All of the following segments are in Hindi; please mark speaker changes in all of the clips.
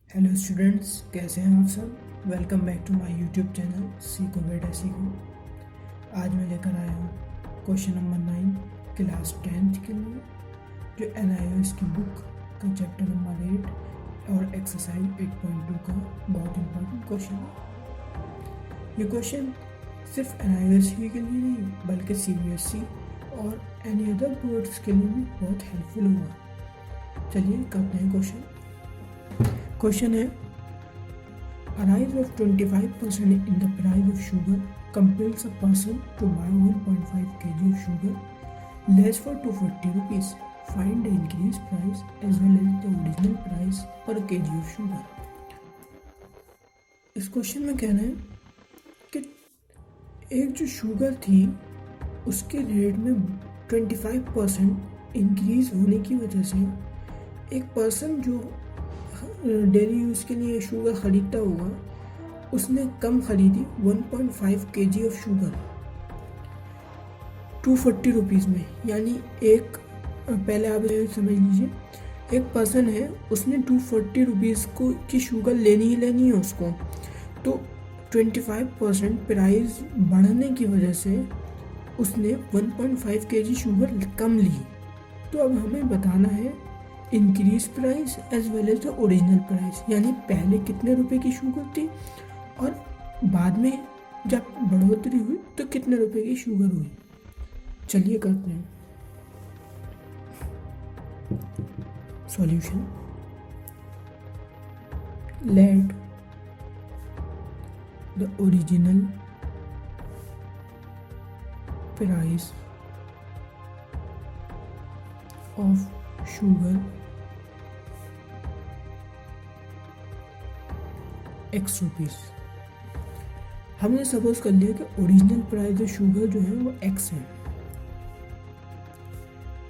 Speaker 1: हेलो स्टूडेंट्स, कैसे हैं आप सब। Welcome back to my YouTube channel सीखो बेटा सीखो। आज मैं लेकर आया हूँ क्वेश्चन नंबर 9 क्लास 10th के लिए, जो NIOS की बुक का चैप्टर नंबर 8 और एक्सरसाइज 8.2 का बहुत इम्पोर्टेंट क्वेश्चन है। ये क्वेश्चन सिर्फ NIOS ही के लिए नहीं बल्कि CBSE और एनी अदर बोर्ड्स के लिए भी बहुत हेल्पफुल होगा। चलिए करते हैं क्वेश्चन। क्वेश्चन है, a rise of 25% in the price of sugar compels a person to buy 1.5 kg of sugar less for 240 rupees. Find the increased price as well as the original price per kg of sugar. इस क्वेश्चन में कहना है कि एक जो शुगर थी उसके रेट में 25% इंक्रीज होने की वजह से एक पर्सन जो डेली यूज़ के लिए शुगर ख़रीदता होगा उसने कम ख़रीदी 1.5 kg ऑफ शुगर 240 रुपीज़ में। यानी एक पहले आप समझ लीजिए, एक पर्सन है उसने 240 रुपीज़ को की शुगर लेनी ही लेनी है उसको, तो 25% प्राइस बढ़ने की वजह से उसने 1.5 kg शुगर कम ली। तो अब हमें बताना है increase price as well as the original price, यानी पहले कितने रुपए की शुगर थी और बाद में जब बढ़ोतरी हुई तो कितने रुपए की शुगर हुई। चलिए करते हैं solution. Let the original price of sugar X rupees. हमने सपोज कर लिया कि ओरिजिनल प्राइस ऑफ शुगर जो है वो X है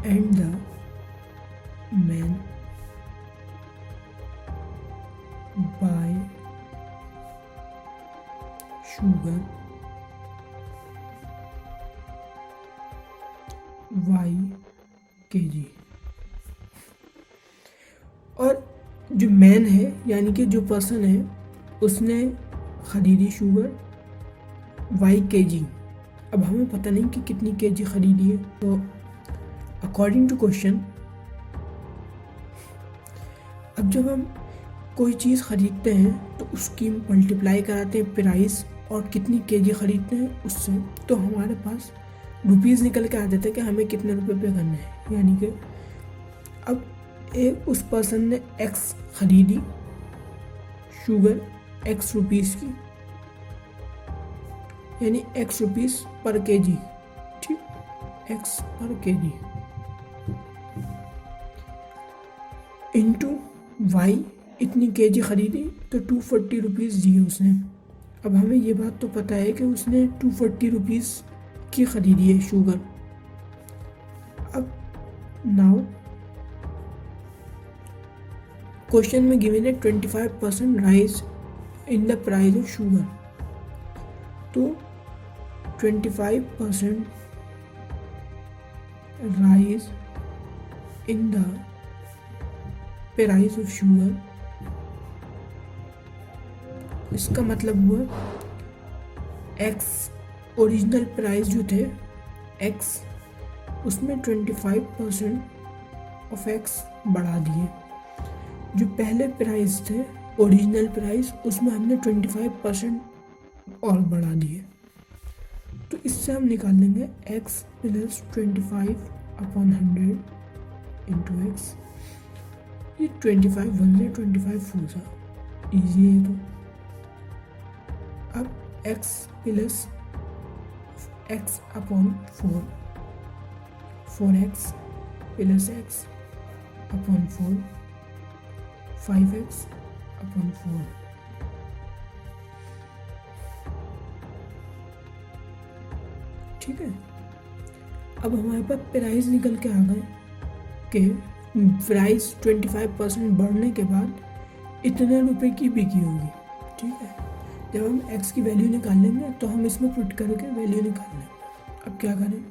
Speaker 1: and the man bye sugar Y kg। और जो मैन है यानी कि जो पर्सन है उसने ख़रीदी शुगर Y kg। अब हमें पता नहीं कि कितनी kg ख़रीदी है, तो अकॉर्डिंग टू क्वेश्चन अब जब हम कोई चीज़ ख़रीदते हैं तो उसकी मल्टीप्लाई कराते हैं प्राइस और कितनी kg ख़रीदते हैं उससे, तो हमारे पास रुपीज़ निकल के आ जाता है कि हमें कितने रुपए पे करना है। यानी कि अब एक उस पर्सन ने X ख़रीदी शुगर X रुपीज़ की, यानी X रुपीज़ पर kg, ठीक, X पर kg इंटू Y इतनी kg ख़रीदी तो 240 रुपीज़ दिए उसने। अब हमें ये बात तो पता है कि उसने 240 रुपीज़ की ख़रीदी है शुगर। अब नाउ क्वेश्चन में गिवन है 25% rise in the price of sugar, तो 25% rise in the price of sugar, इसका मतलब हुआ X ओरिजिनल प्राइस जो थे X उसमें 25% ऑफ X बढ़ा दिए। जो पहले प्राइस थे ओरिजिनल प्राइस उसमें हमने 25% और बढ़ा दिए। तो इससे हम निकाल लेंगे X प्लस 25/100 इंटू X। ये 25 1 से 25 4 सा ईजी है। तो अब X plus X upon 4, 4X plus X upon 4, 5X upon 4। ठीक है, अब हमारे पास प्राइस निकल के आ गए कि प्राइस 25% बढ़ने के बाद इतने रुपए की बिकी होगी। ठीक है, जब हम X की वैल्यू निकाल लेंगे तो हम इसमें पुट करके वैल्यू निकाल लेंगे। अब क्या करें,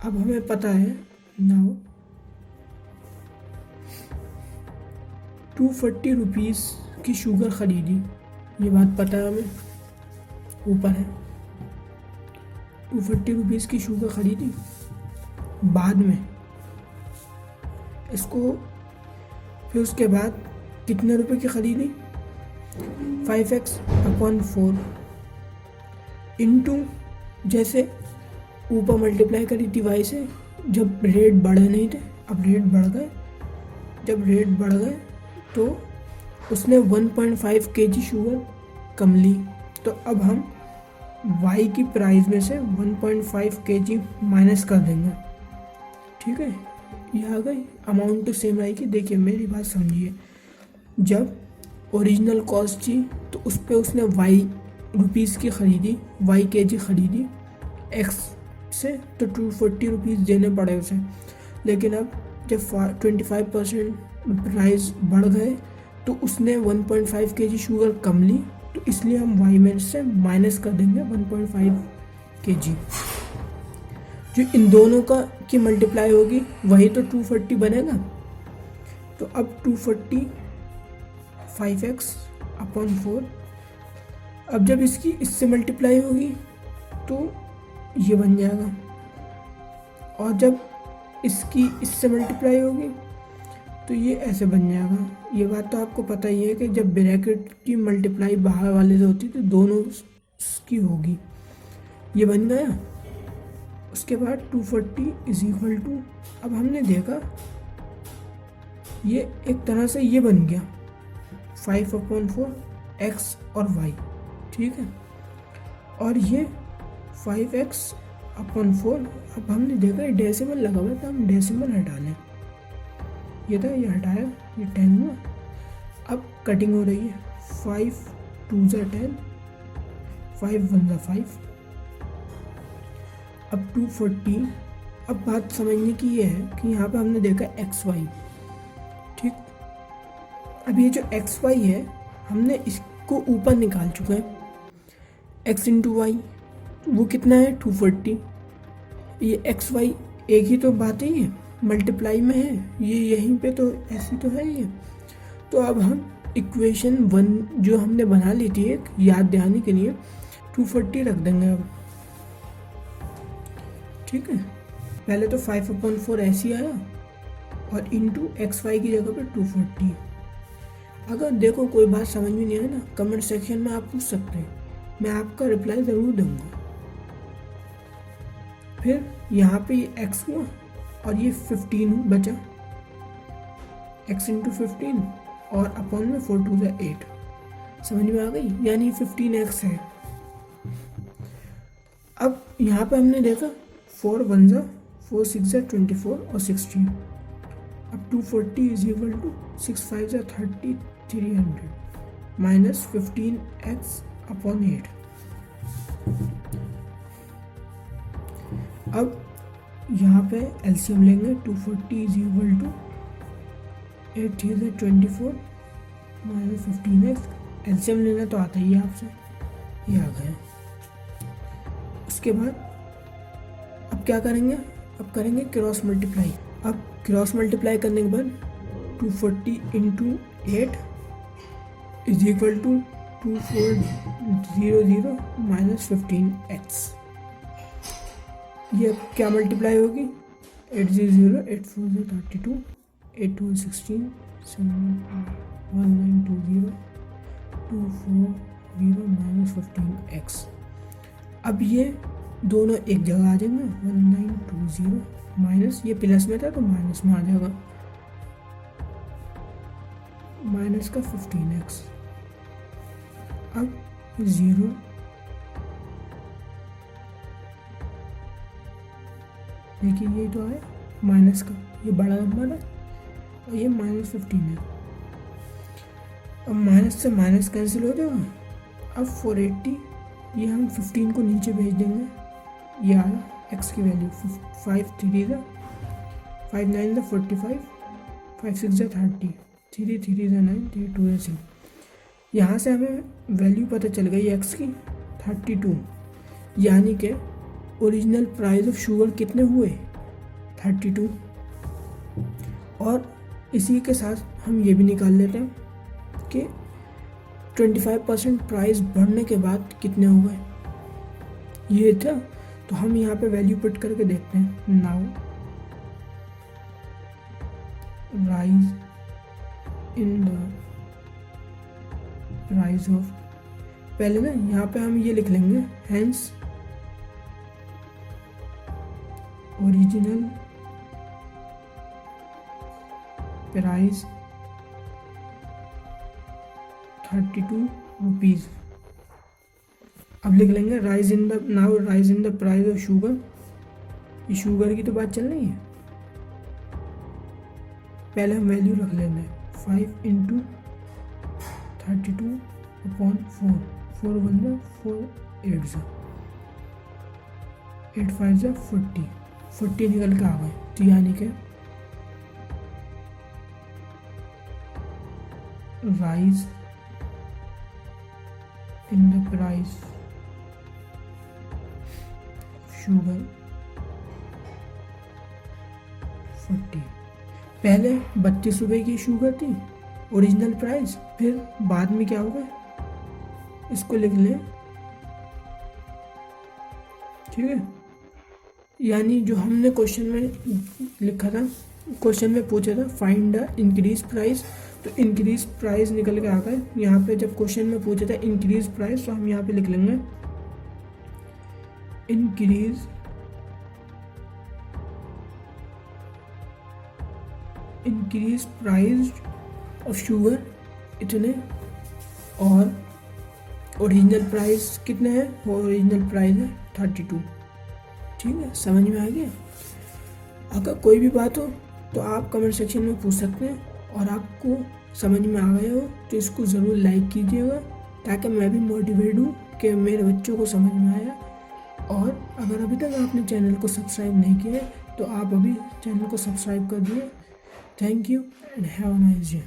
Speaker 1: अब हमें पता है नाउ 240 रुपीज़ की शुगर ख़रीदी, ये बात पता है हमें, ऊपर है 240 रुपीज़ की शुगर ख़रीदी। बाद में इसको फिर उसके बाद कितने रुपए की ख़रीदी, 5x/4 इंटू, जैसे ऊपर मल्टीप्लाई करी थी y से, जब रेट बढ़े नहीं थे, अब रेट बढ़ गए, जब रेट बढ़ गए तो उसने 1.5 kg शुगर कम ली, तो अब हम y की प्राइस में से 1.5 kg माइनस कर देंगे। ठीक है, ये आ गई, अमाउंट तो सेम आएगी। देखिए मेरी बात समझिए, जब ओरिजिनल कॉस्ट थी तो उस पर उसने y रुपीज़ की ख़रीदी, y kg ख़रीदी x से, तो 240 रुपीज़ देने पड़े उसे। लेकिन अब जब 25% प्राइस बढ़ गए तो उसने 1.5 kg शुगर कम ली, तो इसलिए हम y में से माइनस कर देंगे 1.5 kg। जो इन दोनों का की मल्टीप्लाई होगी वही तो 240 बनेगा। तो अब 240 5x/4, अब जब इसकी इससे मल्टीप्लाई होगी तो ये बन जाएगा, और जब इसकी इससे मल्टीप्लाई होगी तो ये ऐसे बन जाएगा। ये बात तो आपको पता ही है कि जब ब्रैकेट की मल्टीप्लाई बाहर वाले से होती तो दोनों की होगी। ये बन गया। उसके बाद 240 = अब हमने देखा ये एक तरह से ये बन गया 5/4 x और y। ठीक है, और ये 5x/4, अब हमने देखा ये डेसिमल लगा हुआ था, हम डेसिमल हटा लें, ये था, ये हटाया, ये 10 हुआ। अब कटिंग हो रही है, 5 2 × 10, 5 1 × 5। अब 240, अब बात समझने की ये है कि यहाँ पे हमने देखा xy। ठीक, अब ये जो xy है हमने इसको ऊपर निकाल चुके हैं, x × y वो कितना है 240। ये xy एक ही तो बात है, ये मल्टीप्लाई में है, ये यहीं पे तो ऐसी तो है ये। तो अब हम इक्वेशन 1 जो हमने बना ली थी एक याद दिलाने के लिए, 240 रख देंगे अब। ठीक है, पहले तो 5/4 ऐसे आया और इंटू xy की जगह पे 240। अगर देखो कोई बात समझ में नहीं आए ना, कमेंट सेक्शन में आप पूछ सकते हैं, मैं आपका रिप्लाई ज़रूर दूंगा। फिर यहाँ पे ये x हुआ और ये 15 बचा, x × 15 और अपॉन में 4 2 × 8, समझ में आ गई, यानी 15x है। अब यहाँ पे हमने देखा 4 1 × 4 6 × 24 और 16। अब 240 = 6 5 × 30 300 माइनस 15x/8। अब यहाँ पे एलसीएम लेंगे, 240 = 8 3 × 24 माइनस 15x। एलसीएम लेना तो आता ही है आपसे, ये आ गया। उसके बाद अब क्या करेंगे, अब करेंगे क्रॉस मल्टीप्लाई। अब क्रॉस मल्टीप्लाई करने के बाद 240 × 8 = 2400 माइनस 15x। ये क्या मल्टीप्लाई होगी, 8 0 8 4 32 8 2 16 7 1 9 2 0 2 4 0 माइनस 15x। अब ये दोनों एक जगह आ जाएंगे, 1920 माइनस, ये प्लस में था तो माइनस में आ जाएगा, माइनस का 15x। अब 0 देखिए, ये तो आया माइनस का, ये बड़ा नंबर है और ये माइनस 15 है। अब माइनस से माइनस कैंसिल हो जाएगा। अब 480, ये हम 15 को नीचे भेज देंगे, ये आया x की वैल्यू 5 3 × 5 9 × 45 5 6 × 30 3 3 × 9 3 2 × 6। यहाँ से हमें वैल्यू पता चल गई x की 32, यानी कि ओरिजिनल प्राइस ऑफ शुगर कितने हुए 32। और इसी के साथ हम ये भी निकाल लेते हैं कि 25% प्राइस बढ़ने के बाद कितने हो गए, ये था। तो हम यहाँ पे वैल्यू पुट करके देखते हैं। Now rise in the price of, पहले ना यहाँ पे हम ये लिख लेंगे, हेंस ओरिजिनल प्राइस 32 रुपीज़। अब लिख लेंगे rise in the, now rise in the price of sugar. ये शुगर की तो बात चल रही है। पहले हम वैल्यू रख लेंगे 5 इंटू 32/4, 4 1 जा 4 8 जा 8 5 जा 40 निकल के आ गए। तो यानी कि rise in the price sugar 40। पहले 32 रुपये की शुगर थी ओरिजिनल प्राइस, फिर बाद में क्या होगा, इसको लिख लें, ठीक है। यानी जो हमने क्वेश्चन में लिखा था, क्वेश्चन में पूछा था फाइंड द इंक्रीज प्राइस, तो इंक्रीज प्राइस निकल के आ गए। यहाँ पे जब क्वेश्चन में पूछा था इंक्रीज प्राइस, तो हम यहाँ पे लिख लेंगे इंक्रीज प्राइस ऑफ शुगर इतने, और ओरिजिनल प्राइस कितने हैं, ओरिजिनल प्राइस है 32। ठीक है, समझ में आ गया। अगर कोई भी बात हो तो आप कमेंट सेक्शन में पूछ सकते हैं, और आपको समझ में आ गया हो तो इसको ज़रूर लाइक कीजिएगा, ताकि मैं भी मोटिवेट हूँ कि मेरे बच्चों को समझ में आया। और अगर अभी तक आपने चैनल को सब्सक्राइब नहीं किया है तो आप अभी चैनल को सब्सक्राइब कर दिए। Thank you and have a nice day.